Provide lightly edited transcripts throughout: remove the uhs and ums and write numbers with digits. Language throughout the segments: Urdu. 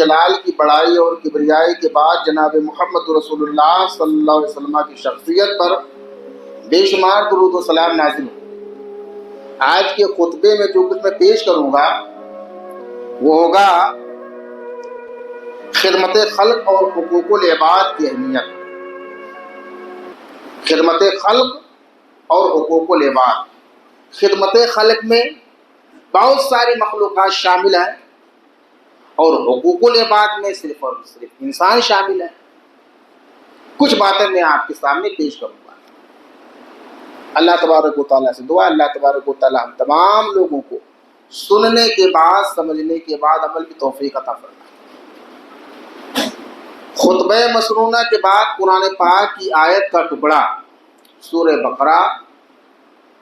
جلال کی بڑائی اور کبریائی کے بعد جناب محمد رسول اللہ صلی اللہ علیہ وسلم کی شخصیت پر بے شمار درود و سلام نازل ہو۔ آج کے خطبے میں جو کچھ میں پیش کروں گا وہ ہوگا خدمت خلق اور حقوق العباد کی اہمیت۔ خدمت خلق اور حقوق العباد، خدمت خلق میں بہت ساری مخلوقات شامل ہیں اور حقوق العباد میں صرف اور صرف انسان شامل ہے۔ کچھ باتیں میں آپ کے سامنے پیش کروں گا۔ اللہ تبارک و تعالیٰ سے دعا، اللہ تبارک و تعالیٰ ہم تمام لوگوں کو سننے کے بعد سمجھنے کے بعد عمل کی توفیق عطا فرمائے۔ خطبہ مسنونہ کے بعد قرآن پاک کی آیت کا ٹکڑا سورہ بقرہ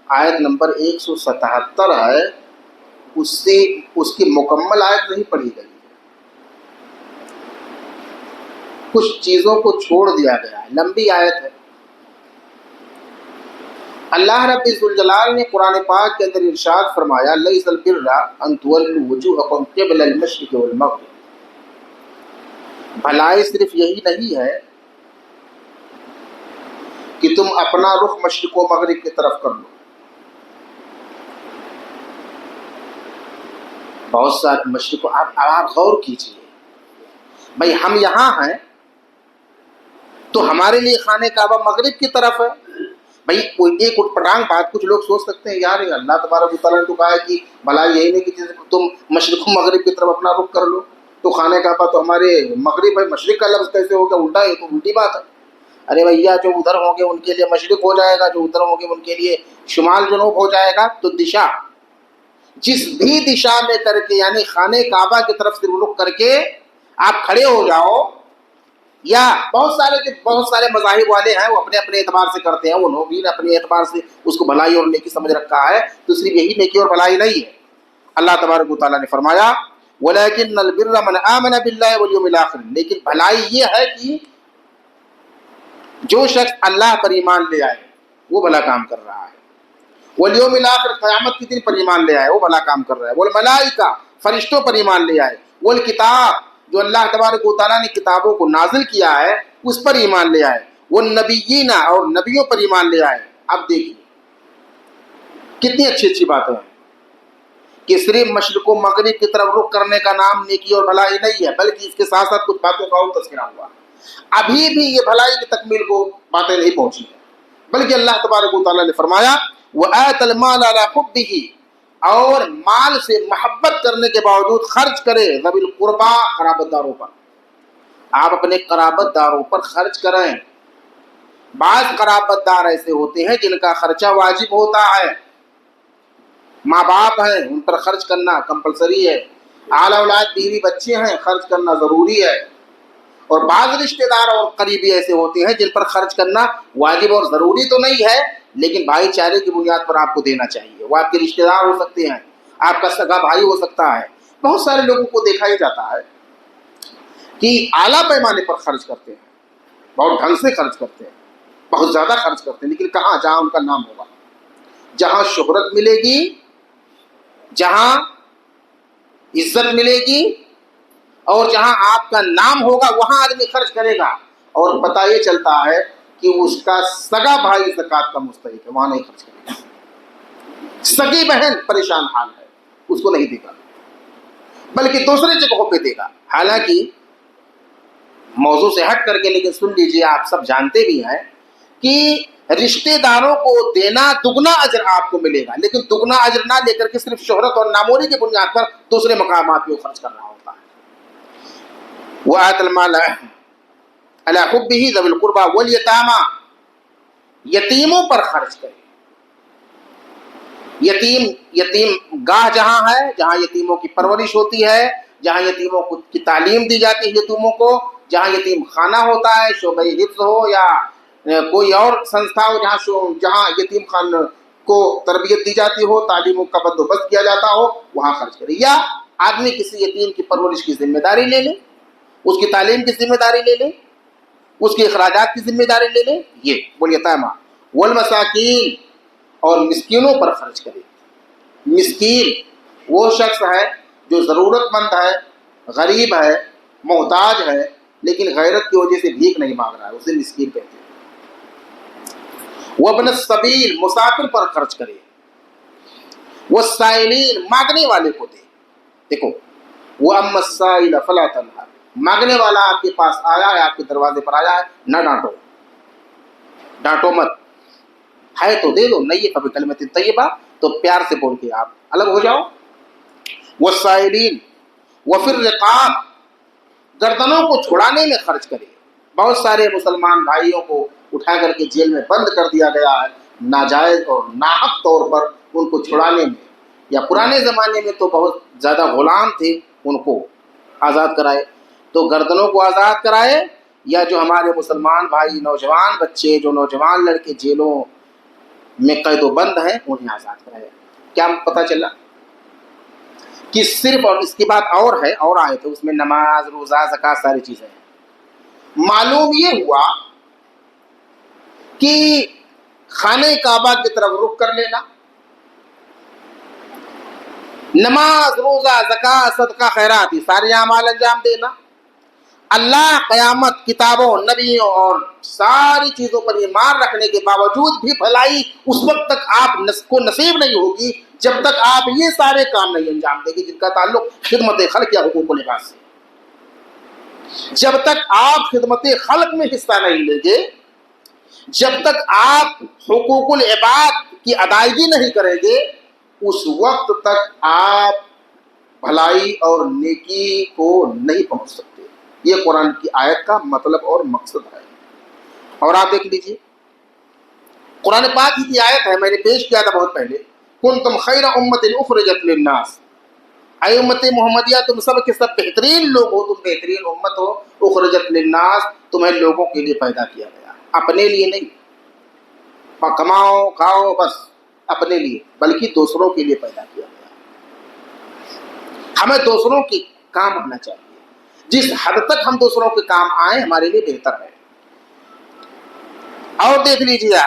آیت نمبر 177 ہے، اس کی مکمل آیت نہیں پڑھی گئی، کچھ چیزوں کو چھوڑ دیا گیا ہے، لمبی آیت ہے۔ اللہ رب ذوالجلال نے قرآن پاک کے اندر ارشاد فرمایا لیس البر ان تولوا وجوہکم قبل المشرق والمغرب، بھلائی صرف یہی نہیں ہے کہ تم اپنا رخ مشرق و مغرب کی طرف کر لو۔ بہت سارے مشرق آپ غور کیجئے، بھائی ہم یہاں ہیں تو ہمارے لیے خانہ کعبہ مغرب کی طرف ہے۔ بھائی ایک اٹھ پٹانگ بات کچھ لوگ سوچ سکتے ہیں یار اللہ تبارک و تعالیٰ نے تو کہا ہے کہ بھلا یہی نہیں کہ تم مشرق و مغرب کی طرف اپنا رخ کر لو، تو خانہ کعبہ تو ہمارے مغرب ہے، مشرق کا لفظ کیسے ہوگا؟ الٹا ہے، تو الٹی بات ہے۔ ارے بھیا جو ادھر ہوں گے ان کے لیے مشرق ہو جائے گا، جو ادھر ہوں گے ان کے لیے شمال جنوب ہو جائے گا۔ تو دشا جس بھی دشا میں کر کے یعنی خانہ کعبہ کی طرف سے رخ کر کے آپ کھڑے ہو جاؤ، یا بہت سارے مذاہب والے ہیں وہ اپنے اپنے اعتبار سے کرتے ہیں، انہوں بھی اپنے اعتبار سے اس کو بھلائی اور نیکی سمجھ رکھا ہے، تو صرف یہی نیکی اور بھلائی نہیں ہے۔ اللہ تبارک و تعالیٰ نے فرمایا وَلَكِنَّ الْبِرَّ مَنْ آمَنَ بِاللَّهِ وَالْيَوْمِ الْآخِرِ، لیکن بھلائی یہ ہے کہ جو شخص اللہ پر ایمان لے آئے وہ بھلا کام کر رہا ہے، وَالْيَوْمِ الْآخِرِ قیامت کے دن پر ایمان لے آئے وہ بھلا کام کر رہا ہے، وَالْمَلَائِکَةِ فرشتوں پر ایمان لے آئے، وَالْکِتاب جو اللہ تبارک و تعالیٰ نے کتابوں کو نازل کیا ہے اس پر ایمان لے آئے، والنبیین اور نبیوں پر ایمان لے آئے۔ اب دیکھیے کتنی اچھی اچھی باتیں ہیں کہ صرف مشرق و مغرب کی طرف رخ کرنے کا نام نیکی اور بھلائی نہیں ہے، بلکہ اس کے ساتھ ساتھ کچھ باتوں کا اور تذکرہ ہوا۔ ابھی بھی یہ بھلائی کی تکمیل کو باتیں نہیں پہنچی ہیں، بلکہ اللہ تبارک و تعالیٰ نے فرمایا وَآتَ الْمَالَ عَلَىٰ حُبِّهِ، اور مال سے محبت کرنے کے باوجود خرچ کرے ذوی القربا قرابت داروں پر۔ آپ اپنے قرابت داروں پر خرچ کریں۔ بعض قرابت دار ایسے ہوتے ہیں جن کا خرچہ واجب ہوتا ہے، ماں باپ ہیں ان پر خرچ کرنا کمپلسری ہے، اعلیٰ اولاد بیوی بچے ہیں خرچ کرنا ضروری ہے، اور بعض رشتہ دار اور قریبی ایسے ہوتے ہیں جن پر خرچ کرنا واجب اور ضروری تو نہیں ہے لیکن بھائی چارے کی بنیاد پر آپ کو دینا چاہیے۔ وہ آپ کے رشتہ دار ہو سکتے ہیں، آپ کا سگا بھائی ہو سکتا ہے۔ بہت سارے لوگوں کو دیکھا ہی جاتا ہے کہ اعلیٰ پیمانے پر خرچ کرتے ہیں، بہت ڈھنگ سے خرچ کرتے ہیں، بہت زیادہ خرچ کرتے ہیں، لیکن کہاں؟ جہاں ان کا نام ہوگا، جہاں شہرت ملے گی، جہاں عزت ملے گی اور جہاں آپ کا نام ہوگا وہاں آدمی خرچ کرے گا، اور پتہ یہ چلتا ہے کہ اس کا سگا بھائی زکوٰۃ کا مستحق ہے، وہاں نہیں خرچ کرے گا۔ سگی بہن پریشان حال ہے، اس کو نہیں دے گا بلکہ دوسری جگہوں پہ دے گا۔ حالانکہ موضوع سے ہٹ کر کے لیکن سن لیجئے، آپ سب جانتے بھی ہیں کہ رشتہ داروں کو دینا دگنا اجر آپ کو ملے گا، لیکن دگنا اجر نہ لے کر کے صرف شہرت اور ناموری کی بنیاد پر دوسرے مقامات پہ خرچ کرنا ہوتا ہے۔ وَآتَ الْمَالَ عَلَىٰ حُبِّهِ ذَوِي الْقُرْبَىٰ وَالْيَتَامَىٰ، یتیموں پر خرچ کرے۔ یتیم گاہ جہاں ہے جہاں یتیموں کی پرورش ہوتی ہے، جہاں یتیموں کی تعلیم دی جاتی ہے، یتیموں کو جہاں یتیم خانہ ہوتا ہے، شعبہ حفظ ہو یا کوئی اور سنستھا ہو جہاں یتیم خان کو تربیت دی جاتی ہو، تعلیم کا بندوبست کیا جاتا ہو، وہاں خرچ کرے۔ یا آدمی کسی یتیم کی پرورش کی ذمہ داری لے لے، اس کی تعلیم کی ذمہ داری لے لے، اس کے اخراجات کی ذمہ داری لے لے۔ یہ والیتامى والمساکین، اور مسکینوں پر خرچ کرے۔ مسکین وہ شخص ہے جو ضرورت مند ہے، غریب ہے، محتاج ہے لیکن غیرت کی وجہ سے بھیک نہیں مانگ رہا ہے، اسے مسکین کہتے ہیں۔ وابن السبیل، مسافر پر خرچ کرے، والسائلین، مانگنے والے کو دے۔ دیکھو وَأَمَّا السَّائِلَ فَلَا تَنْهَرْ، مانگنے والا آپ کے پاس آیا ہے، آپ کے دروازے پر آیا ہے، نہ ڈانٹو، ڈانٹو مت، ہے تو دے دو، نہیں ہے فبکلمۃ طیبہ، تو پیار سے بول کے آپ الگ ہو جاؤ۔ والسائلین وفی الرقاب، گردنوں کو چھڑانے میں خرچ کرے۔ بہت سارے مسلمان بھائیوں کو اٹھا کر کے جیل میں بند کر دیا گیا ہے ناجائز اور ناحق طور پر، ان کو چھڑانے میں، یا پرانے زمانے میں تو بہت زیادہ غلام تھے، ان کو آزاد کرائے، تو گردنوں کو آزاد کرائے، یا جو ہمارے مسلمان بھائی نوجوان بچے، جو نوجوان لڑکے جیلوں میں قید و بند ہیں، انہیں آزاد کرائے۔ کیا پتہ چلا کہ صرف، اور اس کی بات اور ہے، اور آئے تھے اس میں نماز، روزہ، زکوٰۃ، ساری چیزیں ہیں۔ معلوم یہ ہوا کہ خانہ کعبہ کی طرف رخ کر لینا، نماز، روزہ، زکوٰۃ، صدقہ، خیرات، یہ سارے اعمال انجام دینا، اللہ، قیامت، کتابوں، نبیوں اور ساری چیزوں پر ایمان رکھنے کے باوجود بھی بھلائی اس وقت تک آپ کو نصیب نہیں ہوگی جب تک آپ یہ سارے کام نہیں انجام دیں گے جن کا تعلق خدمت خلق یا حقوق العباد سے۔ جب تک آپ خدمت خلق میں حصہ نہیں لیں گے، جب تک آپ حقوق العباد کی ادائیگی نہیں کریں گے، اس وقت تک آپ بھلائی اور نیکی کو نہیں پہنچ سکتے۔ یہ قرآن کی آیت کا مطلب اور مقصد ہے۔ اور آپ دیکھ لیجئے قرآن پاک کی آیت ہے، میں نے پیش کیا تھا بہت پہلے، کنتم خیر امت اخرجت للناس، اے امت محمدیہ تم سب کے سب بہترین لوگ ہو، تم بہترین امت ہو، اخرجت للناس، تمہیں لوگوں کے لیے پیدا کیا گیا، اپنے لیے نہیں، کماؤ کھاؤ بس اپنے لیے، بلکہ دوسروں کے لیے پیدا کیا گیا۔ ہمیں دوسروں کے کام آنا چاہیے، جس حد تک ہم دوسروں کے کام آئیں ہمارے لیے بہتر ہے۔ اور دیکھ لیجیے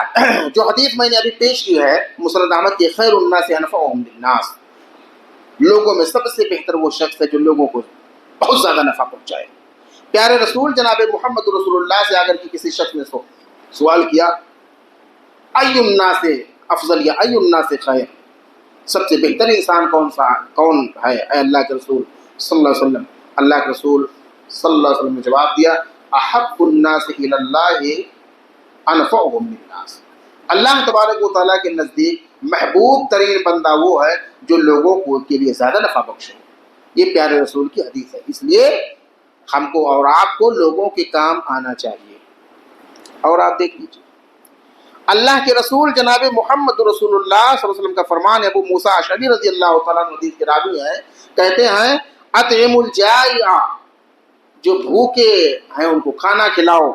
جو حدیث میں نے ابھی پیش کی ہے مسند احمد کی، خیر الناس انفعهم للناس، لوگوں میں سب سے بہتر وہ شخص ہے جو لوگوں کو بہت زیادہ نفع پہنچائے۔ پیارے رسول جناب محمد رسول اللہ سے اگر کسی شخص نے سوال کیا ای الناس افضل یا ای الناس خیر، سب سے بہتر انسان کون ہے اے اللہ کے رسول صلی اللہ علیہ وسلم، اللہ کے رسول صلی اللہ علیہ وسلم نے جواب دیا احب الناس الی اللہ انفعهم للناس، اللہ تبارک و تعالیٰ کے نزدیک محبوب ترین بندہ وہ ہے جو لوگوں کو کے لیے زیادہ نفع بخشے۔ یہ پیارے رسول کی حدیث ہے، اس لیے ہم کو اور آپ کو لوگوں کے کام آنا چاہیے۔ اور آپ دیکھ لیجیے اللہ کے رسول جناب محمد رسول اللہ صلی اللہ علیہ وسلم کا فرمان ہے، ابو موسیٰ اشعری رضی اللہ تعالیٰ عنہ حدیث کے راوی ہیں، کہتے ہیں اطعم الجائع، جو بھوکے ہیں ان کو کھانا کھلاؤ،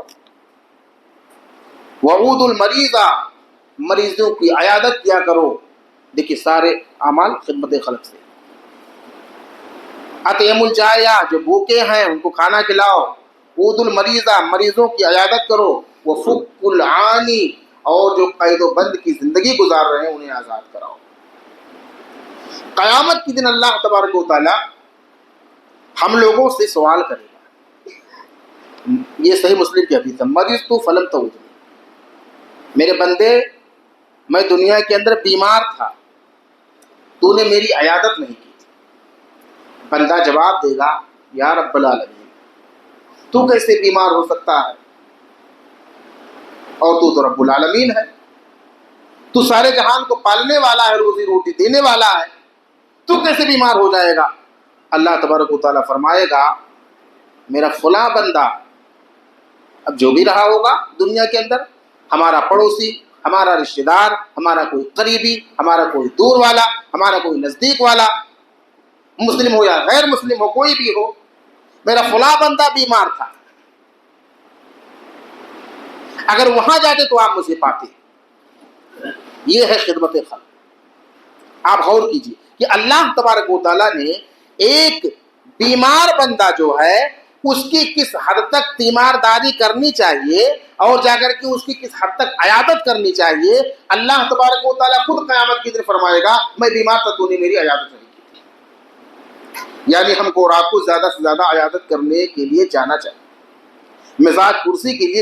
وعود المریضہ، مریضوں کی عیادت کیا کرو۔ دیکھیے سارے اعمال خدمت خلق سے۔ اطعم الجائع، جو بھوکے ہیں ان کو کھانا کھلاؤ، وعود المریضہ، مریضوں کی عیادت کرو، وفک العانی، اور جو قید و بند کی زندگی گزار رہے ہیں انہیں آزاد کراؤ۔ قیامت کے دن اللہ تبارک و تعالی ہم لوگوں سے سوال کرے گا، یہ صحیح مسلم کی حدیث ہے، مریض تو فلم تعودنی، میرے بندے میں دنیا کے اندر بیمار تھا، تو نے میری عیادت نہیں کی تھی۔ بندہ جواب دے گا یا رب العالمین، تو کیسے بیمار ہو سکتا ہے، اور تو رب العالمین ہے، تو سارے جہان کو پالنے والا ہے، روزی روٹی دینے والا ہے، تو کیسے بیمار ہو جائے گا؟ اللہ تبارک و تعالیٰ فرمائے گا میرا فلاں بندہ، اب جو بھی رہا ہوگا دنیا کے اندر، ہمارا پڑوسی، ہمارا رشتہ دار، ہمارا کوئی قریبی، ہمارا کوئی دور والا، ہمارا کوئی نزدیک والا، مسلم ہو یا غیر مسلم ہو، کوئی بھی ہو، میرا فلاں بندہ بیمار تھا، اگر وہاں جاتے تو آپ مجھے پاتے۔ یہ ہے خدمت خلق۔ آپ غور کیجیے کہ اللہ تبارک و تعالیٰ نے ایک بیمار بندہ جو ہے اس کی کس حد تک تیمارداری کرنی چاہیے اور جا کر کے اس کی کس حد تک عیادت کرنی چاہیے، اللہ تبارک و تعالیٰ خود قیامت کے دن فرمائے گا میں بیمار تھا تو نے میری عیادت نہیں کی۔ یعنی ہم کو اور آپ کو زیادہ سے زیادہ عیادت کرنے کے لیے جانا چاہیے. مزاج پرسی کے لیے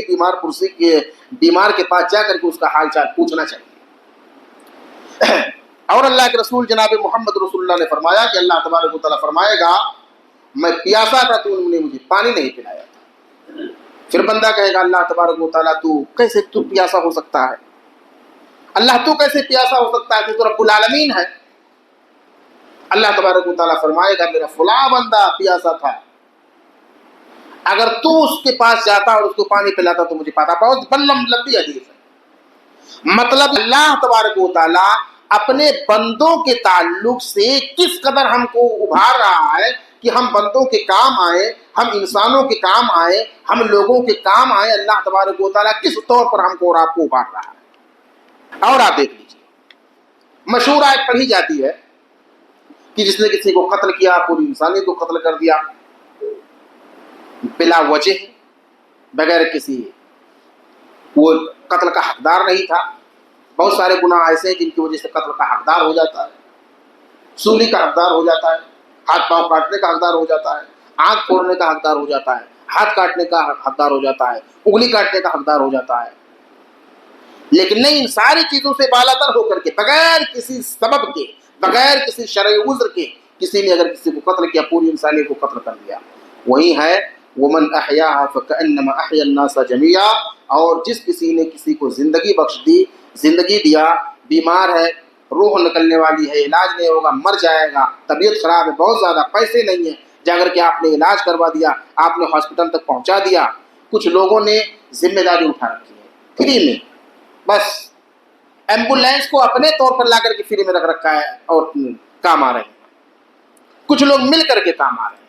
بیمار کے پاس جا کر کے اس کا حال چال پوچھنا چاہیے. اور اللہ کے رسول جناب محمد رسول اللہ نے فرمایا کہ اللہ تبارک و تعالیٰ فرمائے گا میں پیاسا تھا تو انہوں نے مجھے پانی نہیں پلایا تھا. پھر بندہ کہے گا اللہ تبارک و تعالیٰ تو پیاسا ہو سکتا ہے؟ اللہ تو کیسے پیاسا ہو سکتا ہے؟ تو رب العالمین ہے. اللہ تبارک و تعالیٰ فرمائے گا میرا فلاں بندہ پیاسا تھا، اگر تو اس کے پاس جاتا اور اس کو پانی پلاتا تو مجھے پاتا. بہت لمبی حدیث ہے. مطلب اللہ تبارک و تعالیٰ اپنے بندوں کے تعلق سے کس قدر ہم کو ابھار رہا ہے کہ ہم بندوں کے کام آئے، ہم انسانوں کے کام آئے، ہم لوگوں کے کام آئے. اللہ تبارک و تعالیٰ کس طور پر ہم کو اور آپ کو ابھار رہا ہے. اور آپ دیکھ لیجیے، مشہور آیت پڑھی جاتی ہے کہ جس نے کسی کو قتل کیا پوری انسانیت کو قتل کر دیا بلا وجہ، بغیر کسی، وہ قتل کا حقدار نہیں تھا. بہت سارے گناہ ایسے ہیں جن کی وجہ سے قتل کا حقدار ہو جاتا ہے، سولی کا حقدار ہو جاتا ہے، ہاتھ پاؤں کاٹنے کا حقدار ہو جاتا ہے، آنکھ پھوڑنے کا حقدار ہو جاتا ہے، ہاتھ کاٹنے کا حقدار ہو جاتا ہے، انگلی کاٹنے کا حقدار ہو جاتا ہے. لیکن نہیں، ان ساری چیزوں سے بالاتر ہو کر کے بغیر کسی سبب کے، بغیر کسی شرعی عذر کے کسی نے اگر کسی کو قتل کیا، پوری انسانیت کو قتل کر دیا. وہی ہے وَمَنْ أَحْيَاهَا فَكَأَنَّمَا أَحْيَا النَّاسَ جَمِيعًا. اور جس کسی نے کسی کو زندگی بخش دی، زندگی دیا، بیمار ہے، روح نکلنے والی ہے، علاج نہیں ہوگا، مر جائے گا، طبیعت خراب ہے، بہت زیادہ پیسے نہیں ہیں، جا کر کے آپ نے علاج کروا دیا، آپ نے ہاسپٹل تک پہنچا دیا. کچھ لوگوں نے ذمہ داری اٹھا رکھی ہے فری میں، بس ایمبولینس کو اپنے طور پر لا کر کے فری میں رکھ رکھا ہے اور کام آ رہے ہیں. کچھ لوگ مل کر کے کام آ رہے ہیں.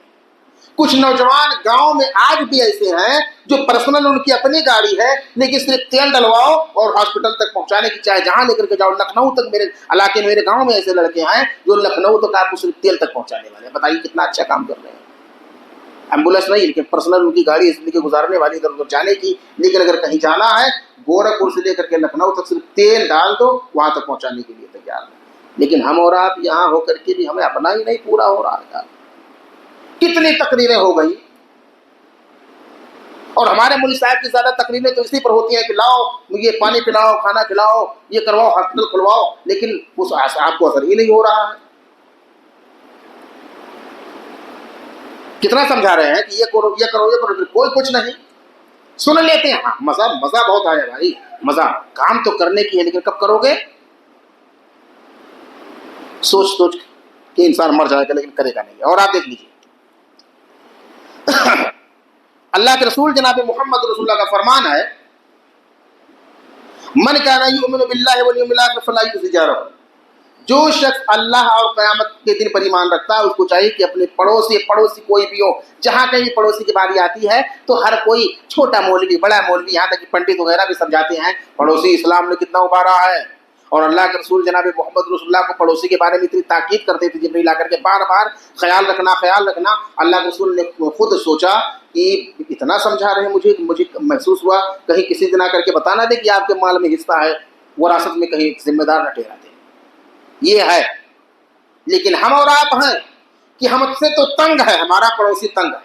کچھ نوجوان گاؤں میں آج بھی ایسے ہیں جو پرسنل ان کی اپنی گاڑی ہے، لیکن صرف تیل ڈلواؤ اور ہاسپٹل تک پہنچانے کی، چاہے جہاں لے کر کے جاؤ. لکھنؤ تک، میرے علاقے میں، میرے گاؤں میں ایسے لڑکے ہیں جو لکھنؤ تک آپ کو صرف تیل تک پہنچانے والے ہیں. بتائیے کتنا اچھا کام کر رہے ہیں. ایمبولینس نہیں، لیکن پرسنل ان کی گاڑی زندگی گزارنے والی، ادھر ادھر جانے کی. لیکن اگر کہیں جانا ہے، گورکھپور سے لے کر کے لکھنؤ تک صرف تیل ڈال دو، وہاں تک پہنچانے کے لیے تیار ہے. لیکن ہم اور آپ یہاں ہو کر کے بھی ہمیں اپنا ہی نہیں پورا ہو رہا ہے. کتنی تقریریں ہو گئی، اور ہمارے مولوی صاحب کی زیادہ تقریریں تو اسی پر ہوتی ہیں کہ لاؤ یہ پانی پلاؤ، کھانا کھلاؤ، یہ کرواؤ، ہاسپٹل کھلواؤ، لیکن اس آپ کو اثر ہی نہیں ہو رہا ہے. کتنا سمجھا رہے ہیں کہ یہ کرو یہ کرو یہ کرو، کوئی کچھ نہیں. سن لیتے ہیں، ہاں مزہ بہت آیا بھائی، مزہ کام تو کرنے کی ہے، لیکن کب کرو گے؟ سوچ کہ انسان مر جائے گا لیکن کرے گا نہیں. اور آپ دیکھ لیجیے اللہ کے رسول جناب محمد رسول اللہ کا فرمان ہے من کان یؤمن باللہ والیوم الآخر فلا یؤذی جارہ. جو شخص اللہ اور قیامت کے دن پر ایمان رکھتا ہے اس کو چاہیے کہ اپنے پڑوسی کوئی بھی ہو، جہاں کہیں پڑوسی کی باری آتی ہے تو ہر کوئی، چھوٹا مولوی، بڑا مولوی، یہاں تک کہ پنڈت وغیرہ بھی سمجھاتے ہیں پڑوسی اسلام نے کتنا ابھارا ہے. اور اللہ کے رسول جناب محمد رسول اللہ کو پڑوسی کے بارے میں اتنی تاکید کرتے تھے جبریل لا کر کے بار بار، خیال رکھنا. اللہ کے رسول نے خود سوچا کہ اتنا سمجھا رہے ہیں مجھے محسوس ہوا کہیں کسی دن آ کر کے بتانا دے کہ آپ کے مال میں حصہ ہے، وراثت میں کہیں ذمہ دار نہ ٹھہرا دے. یہ ہے. لیکن ہم اور آپ ہیں کہ ہم سے تو تنگ ہے، ہمارا پڑوسی تنگ ہے،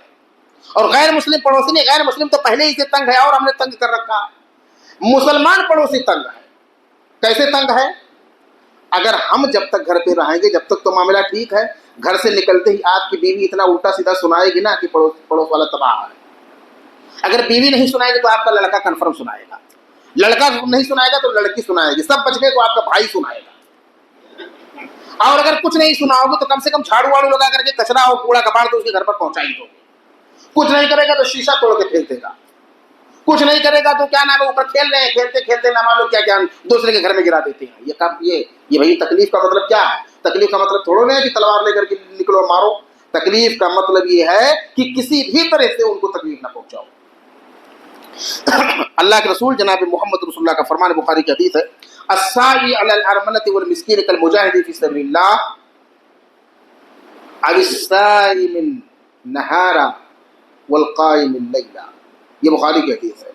اور غیر مسلم پڑوسی نہیں، غیر مسلم تو پہلے ہی سے تنگ ہے اور ہم نے تنگ کر رکھا ہے. مسلمان پڑوسی تنگ ہے. کیسے تنگ ہے؟ اگر ہم جب تک گھر پہ رہیں گے جب تک تو معاملہ ٹھیک ہے. گھر سے نکلتے ہی آپ کی بیوی اتنا الٹا سیدھا سنائے گی نا کہ پڑوس والا تباہ ہے. اگر بیوی نہیں سنائے گی تو آپ کا لڑکا کنفرم سنائے گا، لڑکا نہیں سنائے گا تو لڑکی سنائے گی، سب بچ گئے تو آپ کا بھائی سنائے گا. اور اگر کچھ نہیں سنا ہوگا تو کم سے کم جھاڑو واڑو لگا کر کے کچرا اور کوڑا کباڑ تو اس کے گھر پر پہنچا ہی دو. کچھ نہیں کرے گا تو شیشہ توڑ کے پھینک دے گا. کچھ نہیں کرے گا تو کیا نام ہے، اوپر کھیل رہے ہیں، کھیلتے کھیلتے نہ معلوم کیا دوسرے کے گھر میں گرا دیتے ہیں. یہ بھائی تکلیف کا مطلب کیا ہے؟ تکلیف کا مطلب تھوڑا نہیں کہ تلوار لے کر کے نکلو مارو. تکلیف کا مطلب یہ ہے کہ کسی بھی طرح سے ان کو تکلیف نہ پہنچاؤ. اللہ کے رسول جناب محمد رسول اللہ کا فرمان، بخاری کی حدیث ہے، الساعی علی الارملۃ والمسکین کالمجاہد فی سبیل اللہ علی الصائم النہار والقائم اللیل. یہ بخاری کی حدیث ہے.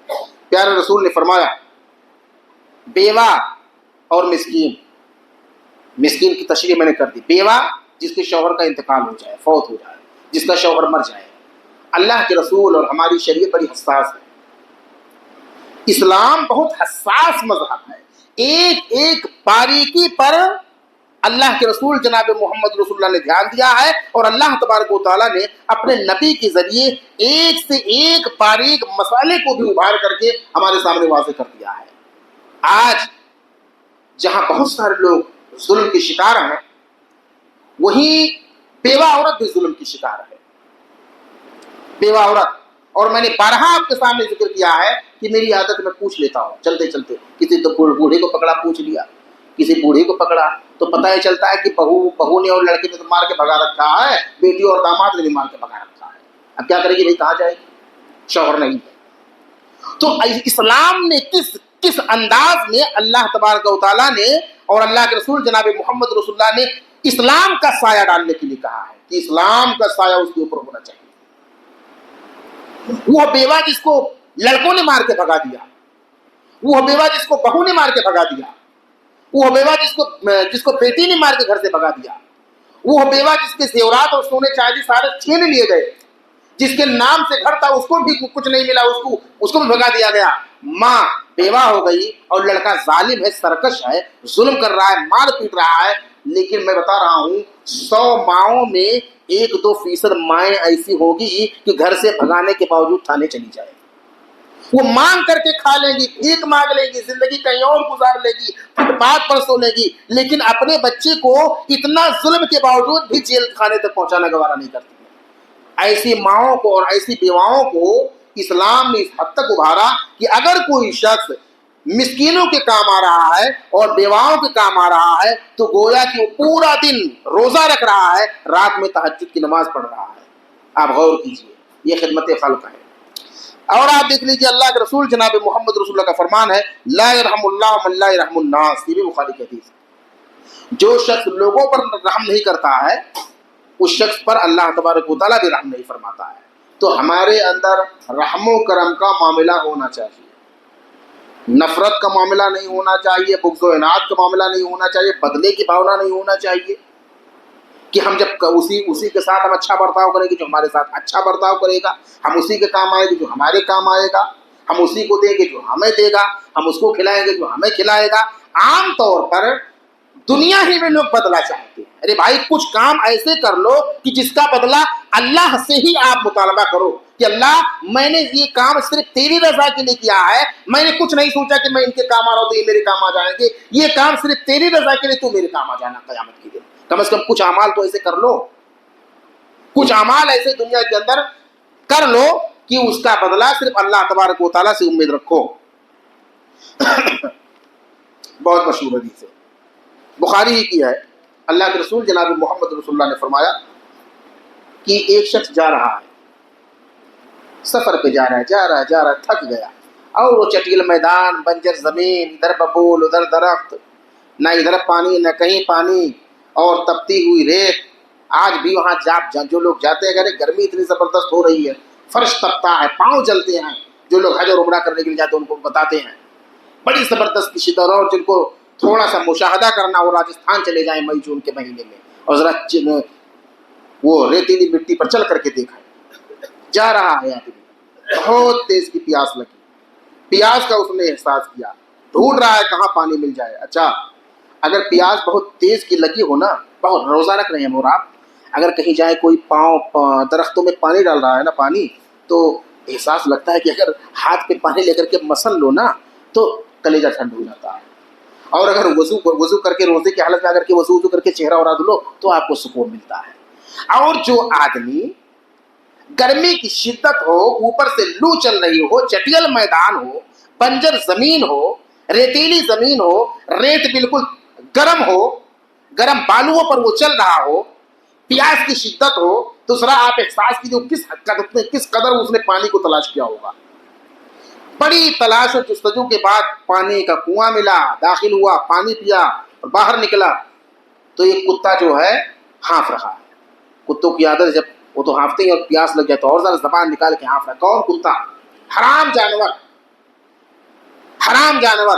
پیارے رسول نے فرمایا بیوہ اور مسکین کی تشریح میں نے کر دی. بیوہ جس کے شوہر کا انتقال ہو جائے، فوت ہو جائے، جس کا شوہر مر جائے. اللہ کے رسول اور ہماری شریعت بڑی حساس ہے. اسلام بہت حساس مذہب ہے. ایک ایک باریکی پر اللہ کے رسول جناب محمد رسول اللہ نے دھیان دیا ہے، اور اللہ تبارک و تعالیٰ نے اپنے نبی کے ذریعے ایک سے ایک باریک مسئلے کو بھی ابھار کر کے ہمارے سامنے واضح کر دیا ہے. آج جہاں بہت سارے لوگ ظلم کے شکار ہیں، وہیں بیوہ عورت بھی ظلم کی شکار ہے. بیوہ عورت، اور میں نے بارہا آپ کے سامنے ذکر کیا ہے کہ میری عادت میں پوچھ لیتا ہوں چلتے چلتے. کسی تو بوڑھے کو پکڑا پوچھ لیا، کسی بوڑھے کو پکڑا تو پتہ ہی چلتا ہے کہ بہو نے اور لڑکے نے تو مار کے بھگا رکھا ہے، بیٹی اور داماد نے بھی مار کے بھگا رکھا ہے. اب کیا کرے گی بھائی، کہاں جائے گی، شوہر نہیں ہے. تو اسلام نے کس انداز میں اللہ تبارک و تعالیٰ نے اور اللہ کے رسول جناب محمد رسول اللہ نے اسلام کا سایہ ڈالنے کے لیے کہا ہے کہ اسلام کا سایہ اس کے اوپر ہونا چاہیے. وہ بیوہ جس کو لڑکوں نے مار کے بھگا دیا، وہ بیوہ جس کو بہو نے مار کے بھگا دیا، وہ بیوہ جس کو بیٹی نے مار کے گھر سے بھگا دیا، وہ بیوہ جس کے زیورات اور سونے چاندی سارے چھین لیے گئے، جس کے نام سے گھر تھا اس کو بھی کچھ نہیں ملا، اس کو بھی بھگا دیا گیا. ماں بیوہ ہو گئی اور لڑکا ظالم ہے، سرکش ہے، ظلم کر رہا ہے، مار پیٹ رہا ہے. لیکن میں بتا رہا ہوں 100 ماؤں میں 1-2% مائیں ایسی ہوگی کہ گھر سے بھگانے کے باوجود تھانے چلی جائے. وہ مانگ کر کے کھا لیں گی، بھیک مانگ لے گی، زندگی کہیں اور گزار لے گی، فٹ پاتھ پر سو لے گی، لیکن اپنے بچے کو اتنا ظلم کے باوجود بھی جیل خانے تک پہنچانا گوارا نہیں کرتی. ایسی ماؤں کو اور ایسی بیواؤں کو اسلام نے اس حد تک ابھارا کہ اگر کوئی شخص مسکینوں کے کام آ رہا ہے اور بیواؤں کے کام آ رہا ہے تو گویا کہ وہ پورا دن روزہ رکھ رہا ہے، رات میں تہجد کی نماز پڑھ رہا ہے. آپ غور کیجئے، یہ خدمت خلق ہے. اور آپ دیکھ لیجئے اللہ کے رسول جناب محمد رسول اللہ کا فرمان ہے، لا یرحم اللہ من لا یرحم الناس. یہ بھی بخاری کی حدیث ہے. جو شخص لوگوں پر رحم نہیں کرتا ہے اس شخص پر اللہ تبارک و تعالیٰ بھی رحم نہیں فرماتا ہے. تو ہمارے اندر رحم و کرم کا معاملہ ہونا چاہیے، نفرت کا معاملہ نہیں ہونا چاہیے، بغض و عناد کا معاملہ نہیں ہونا چاہیے، بدلے کی بھاونا نہیں ہونا چاہیے کہ ہم جب اسی کے ساتھ ہم اچھا برتاؤ کریں گے جو ہمارے ساتھ اچھا برتاؤ کرے گا، ہم اسی کے کام آئیں گے جو ہمارے کام آئے گا، ہم اسی کو دیں گے جو ہمیں دے گا، ہم اس کو کھلائیں گے جو ہمیں کھلائے گا. عام طور پر دنیا ہی میں لوگ بدلہ چاہتے ہیں. ارے بھائی کچھ کام ایسے کر لو کہ جس کا بدلہ اللہ سے ہی آپ مطالبہ کرو کہ اللہ میں نے یہ کام صرف تیری رضا کے لیے کیا ہے، میں نے کچھ نہیں سوچا کہ میں ان کے کام آ رہا ہوں تو یہ میرے کام آ جائیں گے، یہ کام صرف تیری رضا کے لیے، تو میرے کام آ جانا قیامت کے دن. کم از کم کچھ اعمال تو ایسے کر لو، کچھ اعمال ایسے دنیا کے اندر کر لو کہ اس کا بدلہ صرف اللہ تبارک و تعالیٰ سے امید رکھو. بہت مشہور حدیث ہے، بخاری ہی کی ہے. اللہ کے رسول جناب محمد رسول اللہ نے فرمایا کہ ایک شخص جا رہا ہے، سفر پہ جا رہا ہے، تھک گیا، اور وہ چٹیل میدان، بنجر زمین، ادھر ببول ادھر درخت، نہ ادھر پانی نہ کہیں پانی، اور تپتی ہوئی ریت. آج بھی وہاں جو لوگ جاتے ہیں، گرمی اتنی زبردست ہو رہی ہے، فرش تپتا ہے، پاؤں جلتے ہیں. جو لوگ حج اور عمرہ کرنے کے لیے جاتے ہیں ان کو بتاتے ہیں بڑی زبردست شدت. اور جن کو تھوڑا سا مشاہدہ کرنا ہو راجستھان چلے جائیں مئی جون کے مہینے میں اور ذرا وہ ریتیلی مٹی پر چل کر کے دیکھا. جا رہا ہے آدمی، بہت تیز کی پیاس لگی، پیاس کا اس نے احساس کیا، ڈھونڈ رہا ہے کہاں پانی مل جائے. اچھا اگر پیاس بہت تیز کی لگی ہو نا، بہت روزہ رکھ رہے ہیں اور آپ اگر کہیں جائیں کوئی پاؤں درختوں میں پانی ڈال رہا ہے نا پانی، تو احساس لگتا ہے کہ اگر ہاتھ پہ پانی لے کر کے مسل لو نا تو کلیجہ ٹھنڈ ہو جاتا ہے. اور اگر وضو کر کے روزے کی حالت میں اگر کے وضو کر کے چہرہ اڑا دھلو تو آپ کو سکون ملتا ہے. اور جو آدمی گرمی کی شدت ہو، اوپر سے لو چل رہی ہو، چٹیل میدان ہو، بنجر زمین ہو، ریتیلی زمین ہو، ریت بالکل گرم ہو، گرم بالوؤں پر وہ چل رہا ہو، پیاس کی شدت ہو، تو ذرا آپ احساس کیجیے کس قدر اس نے پانی کو تلاش کیا ہوگا. بڑی تلاش و جستجو کے بعد پانی کا کنواں ملا، داخل ہوا، پانی پیا اور باہر نکلا تو ایک کتا جو ہے ہانف رہا ہے. کتوں کی عادت جب وہ تو ہانفتے ہیں اور پیاس لگ جائے تو اور زیادہ زبان نکال کے ہانف رہا ہے. کون؟ کتا، حرام جانور، حرام جانور.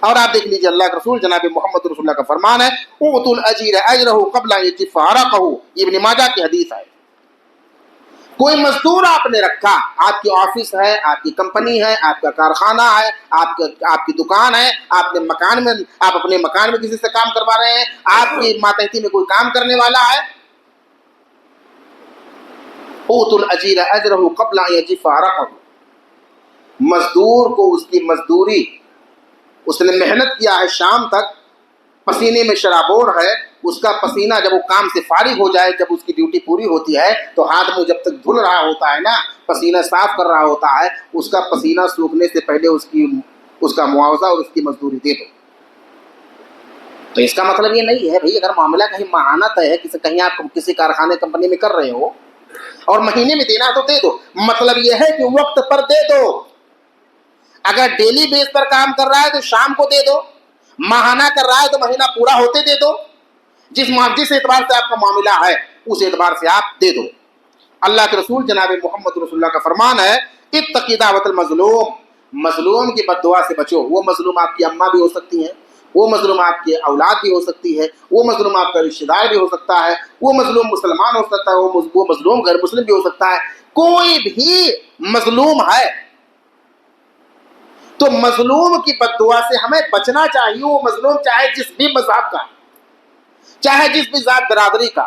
اور آپ دیکھ لیجیے اللہ کے رسول جناب محمد رسول اللہ کا فرمان ہے اُوتُوا الْأَجِيرَ أَجْرَهُ قَبْلَ أَن يَجِفَّ عَرَقُهُ، یہ ابن ماجہ کی حدیث ہے۔ کوئی مزدور آپ نے رکھا، آپ کی آفس ہے، آپ کی کمپنی ہے، آپ کا کارخانہ ہے، آپ کی دکان ہے، آپ اپنے مکان میں کسی سے کام کروا رہے ہیں، آپ کی ماتحتی میں کوئی کام کرنے والا ہے، اُوتُوا الْأَجِيرَ أَجْرَهُ قَبْلَ أَن يَجِفَّ عَرَقُهُ، مزدور کو اس کی مزدوری، اس نے محنت کیا ہے شام تک، پسینے میں شرابور ہے، اس کا پسینہ جب وہ کام سے فارغ ہو جائے، جب اس کی ڈیوٹی پوری ہوتی ہے تو ہاتھ میں جب تک دھل رہا ہوتا ہے نا، پسینہ صاف کر رہا ہوتا ہے، اس کا پسینہ سوکھنے سے پہلے اس کا معاوضہ اور اس کی مزدوری دے دو۔ تو اس کا مطلب یہ نہیں ہے بھائی اگر معاملہ کہیں ماہانہ طے ہے، کہیں آپ کسی کارخانے کمپنی میں کر رہے ہو اور مہینے میں دینا ہے تو دے دو، مطلب یہ ہے کہ وقت پر دے دو۔ اگر ڈیلی بیس پر کام کر رہا ہے تو شام کو دے دو، ماہانہ کر رہا ہے تو مہینہ پورا ہوتے دے دو، جس اعتبار سے آپ کا معاملہ ہے اس اعتبار سے آپ دے دو۔ اللہ کے رسول جناب محمد رسول اللہ کا فرمان ہے اتقی دعوت المظلوم، مظلوم کی بد دعا سے بچو۔ وہ مظلوم آپ کی اماں بھی ہو سکتی ہیں، وہ مظلوم آپ کی اولاد بھی ہو سکتی ہے، وہ مظلوم آپ کا رشتہ دار بھی ہو سکتا ہے، وہ مظلوم مسلمان ہو سکتا ہے، وہ مظلوم غیر مسلم بھی ہو سکتا ہے، کوئی بھی مظلوم ہے تو مظلوم کی بد دعا سے ہمیں بچنا چاہیے۔ وہ مظلوم چاہے جس بھی مذہب کا، چاہے جس بھی ذات برادری کا،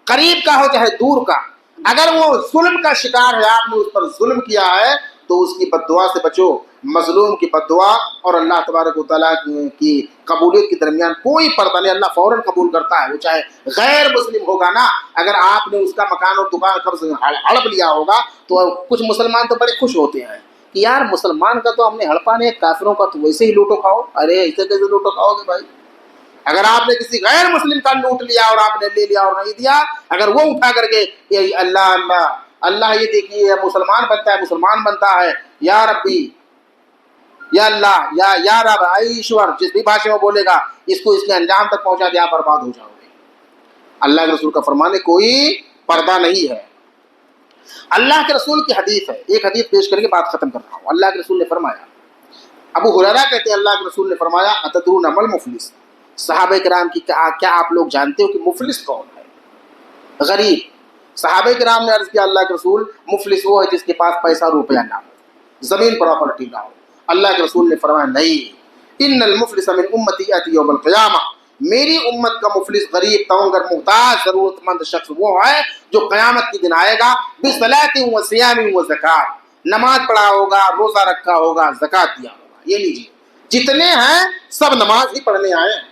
قریب کا ہو چاہے دور کا، اگر وہ ظلم کا شکار ہے، آپ نے اس پر ظلم کیا ہے تو اس کی بد دعا سے بچو۔ مظلوم کی بد دعا اور اللہ تبارک و تعالیٰ کی قبولیت کے درمیان کوئی پردہ نہیں، اللہ فوراً قبول کرتا ہے، وہ چاہے غیر مسلم ہوگا نا۔ اگر آپ نے اس کا مکان اور دکان قبض ہڑپ لیا ہوگا تو کچھ مسلمان تو بڑے خوش ہوتے ہیں کہ یار مسلمان کا تو ہم نے ہڑپا نہیں، کافروں کا تو ویسے ہی لوٹو کھاؤ۔ ارے ایسے کیسے لوٹو کھاؤ گے بھائی؟ اگر آپ نے کسی غیر مسلم کا لوٹ لیا اور آپ نے لے لیا اور نہیں دیا، اگر وہ اٹھا کر کے اللہ اللہ اللہ یہ دیکھیے مسلمان بنتا ہے، مسلمان بنتا ہے، یا ربی یا اللہ یا رب ایشور، جس بھی بھاشا میں بولے گا، اس کو اس کے انجام تک پہنچا دیا، برباد ہو جاؤ گے۔ اللہ کے رسول کا فرمان ہے کوئی پردہ نہیں ہے۔ اللہ کے رسول کی حدیث ہے، ایک حدیث پیش کر کے بات ختم کر رہا ہوں۔ اللہ کے رسول نے فرمایا، ابو ہریرہ کہتے ہیں اللہ کے رسول نے فرمایا اتدرون ما المفلس، صحابہ کرام کی کیا آپ لوگ جانتے ہو کہ مفلس کون ہے؟ غریب۔ صحابہ کرام نے عرض کیا اللہ کے رسول مفلس وہ ہے جس کے پاس پیسہ روپیہ نہ ہو، زمین پراپرٹی نہ ہو۔ اللہ کے رسول نے فرمایا نہیں، ان المفلس من امتی یاتی یوم القیامہ، میری امت کا مفلس غریب تونگر محتاج ضرورت مند شخص وہ ہے جو قیامت کے دن آئے گا بصلاۃ و صیام و زکات، نماز پڑھا ہوگا، روزہ رکھا ہوگا، زکات دیا ہوگا۔ یہ لیجیے جتنے ہیں سب نماز ہی پڑھنے آئے ہیں۔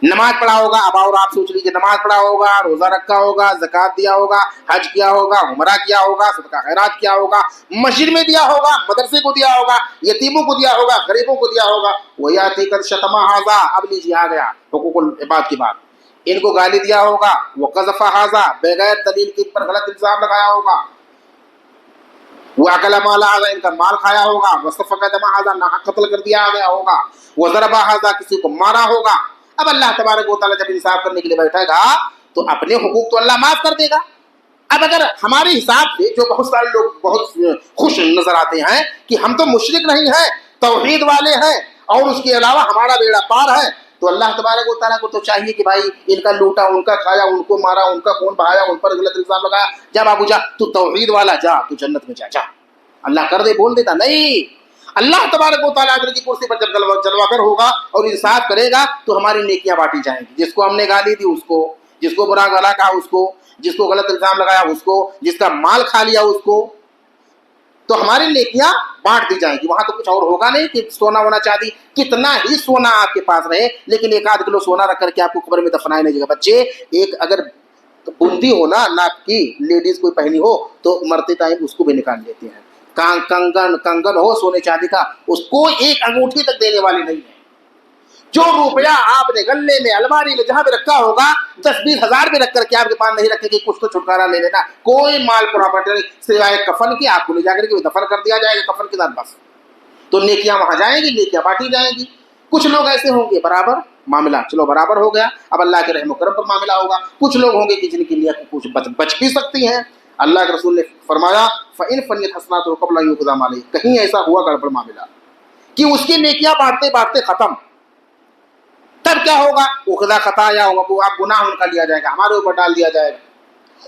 نماز پڑھا ہوگا، اب اور آپ سوچ لیجیے، نماز پڑھا ہوگا، روزہ رکھا ہوگا، زکات دیا ہوگا، حج کیا ہوگا، عمرہ کیا ہوگا، صدقہ خیرات کیا ہوگا، مسجد میں دیا ہوگا، مدرسے کو دیا ہوگا، یتیموں کو دیا ہوگا، غریبوں کو دیا ہوگا۔ وَيَأْتِي قَدْ شَتَمَ هَٰذَا، اب لیجیے آ گیا حقوق العباد کی بات، ان کو گالی دیا ہوگا، وَقَذَفَ هَٰذَا، بغیر دلیل کے ان پر غلط الزام لگایا ہوگا، وَأَكَلَ مَالَ هَٰذَا، ان کا مال کھایا ہوگا، وَسَفَكَ دَمَ هَٰذَا، ناحق قتل کر دیا گیا ہوگا، وَضَرَبَ هَٰذَا، کسی کو مارا ہوگا۔ اب اللہ تبارک و تعالیٰ جب انصاف کرنے کے لیے بیٹھے گا تو اپنے حقوق تو اللہ معاف کر دے گا۔ اب اگر ہمارے حساب سے جو بہت سارے لوگ بہت خوش نظر آتے ہیں کہ ہم تو مشرک نہیں ہیں، توحید والے ہیں اور اس کے علاوہ ہمارا بیڑا پار ہے، تو اللہ تبارک و تعالیٰ کو تو چاہیے کہ بھائی ان کا لوٹا، ان کا کھایا، ان کو مارا، ان کا خون بہایا، ان پر غلط الزام لگایا، جا بابو جا، تو توحید والا جا، تو جنت میں جا۔ اللہ کر دے بول دیتا نہیں، اللہ تبارک و تعالیٰ کی کرسی پر جب جلوہ گر ہوگا اور انصاف کرے گا تو ہماری نیکیاں بانٹی جائیں گی۔ جس کو ہم نے گالی دی اس کو، جس کو برا گلا کہا اس کو، جس کو غلط الزام لگایا اس کو، جس کا مال کھا لیا اس کو، تو ہماری نیکیاں بانٹ دی جائیں گی۔ وہاں تو کچھ اور ہوگا نہیں کہ سونا ہونا چاہیے، کتنا ہی سونا آپ کے پاس رہے لیکن 1 کلو سونا رکھ کر کے آپ کو قبر میں دفنائے نہیں جائے گا۔ بچے ایک اگر بندی ہو نا ناک کی، لیڈیز کوئی پہنی ہو تو مرتے ٹائم اس کو بھی نکال لیتے ہیں۔ کنگن ہو سونے چاندی کا، اس کو ایک انگوٹھی تک دینے والی نہیں ہے۔ جو روپیہ آپ نے گلے میں، الماری میں، جہاں بھی رکھا ہوگا، 10-20 ہزار بھی رکھ کر کے آپ کے پاس نہیں رکھے کہ کچھ تو چھٹکارا لے لینا، کوئی مال پراپرٹی نہیں سوائے کفن کی، آپ کو لے جا کر کے دفن کر دیا جائے گا کفن کے ساتھ بس۔ تو نیکیاں وہاں جائیں گی، نیکیاں بانٹی جائیں گی۔ کچھ لوگ ایسے ہوں گے برابر معاملہ چلو برابر ہو گیا، اب اللہ کے رحم و کرم پر معاملہ ہوگا۔ کچھ لوگ ہوں گے کہ جن کی نیت کچھ بچ بھی سکتی ہیں۔ اللہ کے رسول نے فرمایا فَإِنْ فَنِيَتْ حَسَنَاتُهُ قَبْلَ أَنْ يُقْضَىٰ عَلَيْهِ، کہیں ایسا ہوا گڑبڑ معاملہ کہ اس کی نیکیاں بانٹتے بانٹتے ختم. تب کیا ہوگا؟ اخذا خطایا، آپ گناہ ان کا لیا جائے گا، ہمارے اوپر ڈال دیا جائے گا.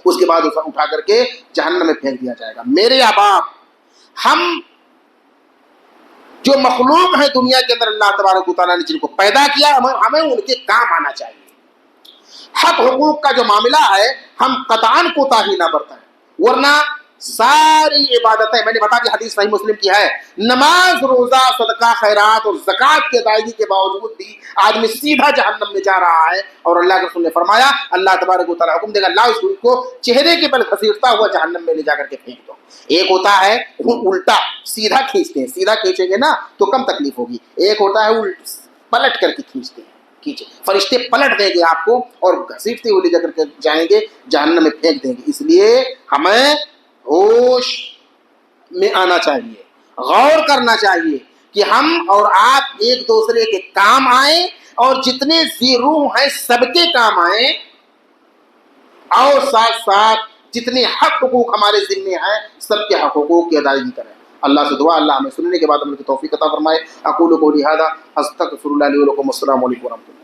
اس کے بعد اسے اٹھا کر کے جہنم میں پھینک دیا جائے گا. میرے احباب، ہم جو مخلوق ہیں دنیا کے اندر اللہ تبارک و تعالیٰ نے جن کو پیدا کیا، ہمیں ان کے کام آنا چاہیے. حق حقوق کا جو معاملہ ہے ہم قطعاً کوتاہی نہ برتیں، ورنہ ساری عبادتیں، میں نے بتا دی حدیث صحیح مسلم کی ہے، نماز، روزہ، صدقہ، خیرات اور زکوٰۃ کی ادائیگی کے باوجود بھی آدمی سیدھا جہنم میں جا رہا ہے. اور اللہ کے رسول نے فرمایا، اللہ تبارک و تعالیٰ حکم دے گا، اللہ اس کو چہرے کے بل گھسیٹتا ہوا جہنم میں لے جا کر کے پھینک دو. ایک ہوتا ہے الٹا، سیدھا کھینچتے ہیں، سیدھا کھینچیں گے نا تو کم تکلیف ہوگی. ایک ہوتا ہے پلٹ کر کے کھینچتے ہیں، کھینچے، فرشتے پلٹ دیں گے آپ کو اور گھسیٹتے ہوئے لے جا کر کے جائیں گے جہنم میں پھینک دیں گے. اس لیے ہمیں ہوش میں آنا چاہیے، غور کرنا چاہیے کہ ہم اور آپ ایک دوسرے کے کام آئیں اور جتنے ذی روح ہیں سب کے کام آئیں، اور ساتھ ساتھ جتنے حق حقوق ہمارے ذمے ہیں سب کے حق حقوق کی ادائیگی کریں. اللہ سے دعا اللہ ہمیں سننے کے بعد عمل کی توفیق عطا فرمائے. اقول قولی ھذا استغفر اللہ لی ولکم. السلام علیکم ورحمۃ اللہ.